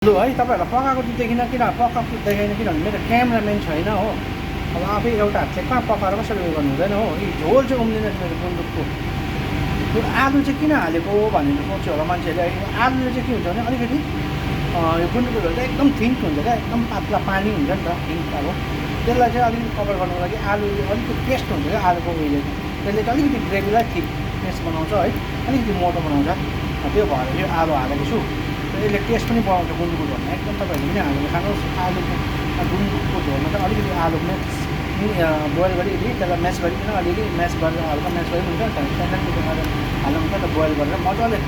लु है तपाईँहरूलाई पकाएको चाहिँ देखिनँ किन पकाएको देखाइन किनभने मेरो क्यामराम्यान छैन हो। अब आफै एउटा हातले कहाँ पकाएर कसरी उयो गर्नु हुँदैन हो। यी झोल चाहिँ उम्लिँदैन मेरो गुन्द्रुकको। यो आलु चाहिँ किन हालेको भनेर सोच्यो होला मान्छेहरूले। आलुले चाहिँ के हुन्छ भने अलिकति यो गुन्द्रुकको झोल चाहिँ एकदम थिन्क हुन्छ क्या, एकदम पातला पानी हुन्छ नि त थिन्क अब। त्यसलाई चाहिँ अलिकति कभर गर्नुको लागि आलुले अलिकति टेस्ट हुन्छ क्या आलुको उयोले, त्यसले चाहिँ अलिकति ग्रेभीलाई थिक टेस्ट बनाउँछ है, अलिकति मोटो बनाउँछ। त्यो भएर चाहिँ आलु हालेको छु। यसले टेस्ट पनि बढाउँछ गुन्द्रुकको झोलमा। एकदम तपाईँहरूले पनि हालेर खानुहोस्। आलुको गुन्द्रुकको झोलमा चाहिँ अलिकति आलु पनि बोइल गरिकन त्यसलाई म्यास गरिकन अलिअलि म्यास गरेर हल्का म्यास गरी हुन्छ त्यहाँदेखि गरेर हाल्नु हुन्छ त बोइल गरेर मजाले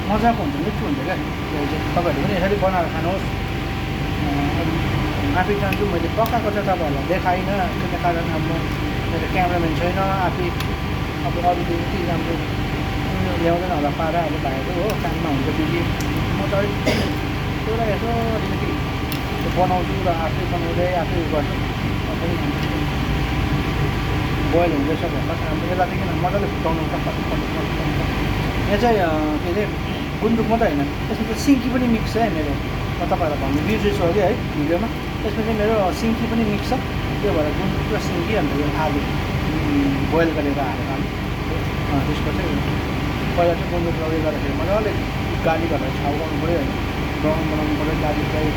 मजाको हुन्छ, मिठो हुन्छ क्या। त्यो चाहिँ तपाईँहरूले पनि यसरी बनाएर खानुहोस्। आफै जान्छु मैले पकाएको चाहिँ तपाईँहरूलाई देखाइनँ, त्यसै कारण अब मेरो क्यामराम्यान छैन। आफै अब अरूले यति राम्रो ल्याउँदैन होला पारा अब भाइहरू हो, काममा हुन्छ बिजी। म त एउटा यसो अलिकति बनाउँछु र आफै बनाउँदै आफै उयो गर्छु। बोइल हुँदैछ भर्खर हाम्रो यसलाई चाहिँ किन मजाले फुटाउनु हुन्छ। यहाँ चाहिँ के अरे गुन्द्रुक मात्रै होइन, त्यसमा चाहिँ सिन्की पनि मिक्स छ है मेरो। म तपाईँहरूलाई भन्नु बिर्सेछु अघि है भिडियोमा। त्यसमा चाहिँ मेरो सिन्की पनि मिक्स छ। त्यो भएर गुन्द्रुक र सिन्की अन्त यो आलु बोइल गरेर हालेर त्यसको चाहिँ पहिला चाहिँ गुन्द्रुक उयो गर्दाखेरि मजाले गार्लिकहरू छाउ गर्नु पऱ्यो होइन, ब्राउन बनाउनु पऱ्यो।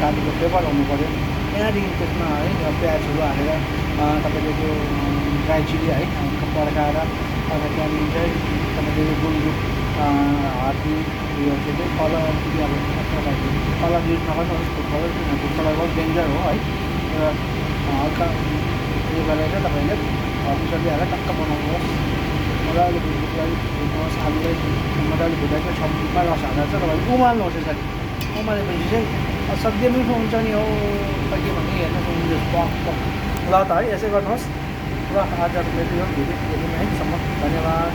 गार्लिकको फ्लेभर आउनु पऱ्यो। त्यहाँदेखि त्यसमा है प्याजहरू हालेर तपाईँले त्यो ड्राई चिली है पड्काएर अन्त त्यहाँदेखि चाहिँ तपाईँले यो गुन्द्रुक हर्दी उयो के अरे कलर अब कलर युज नगर्नुहोस्। फुड कलर किनभने फुड कलर बहुत डेन्जर हो है। र हल्का उयो गरेर तपाईँले हर्दी सर्दी हालेर टक्क बनाउनुहोस्। मजाले गुन्द्रुकलाई भुट्नुहोस्, आलुलाई मजाले भुटाएको सब्जीमा रस हालेर चाहिँ तपाईँले उमाल्नुहोस्। यसरी उमालेपछि चाहिँ असाध्यै मिठो हुन्छ नि हो। खै के भने हेर्नुहोस् उम्लियोस् पक पक। ल त है यसै गर्नुहोस्। र आज मेरो यो भिडियो हेर्नु है सम्म धन्यवाद।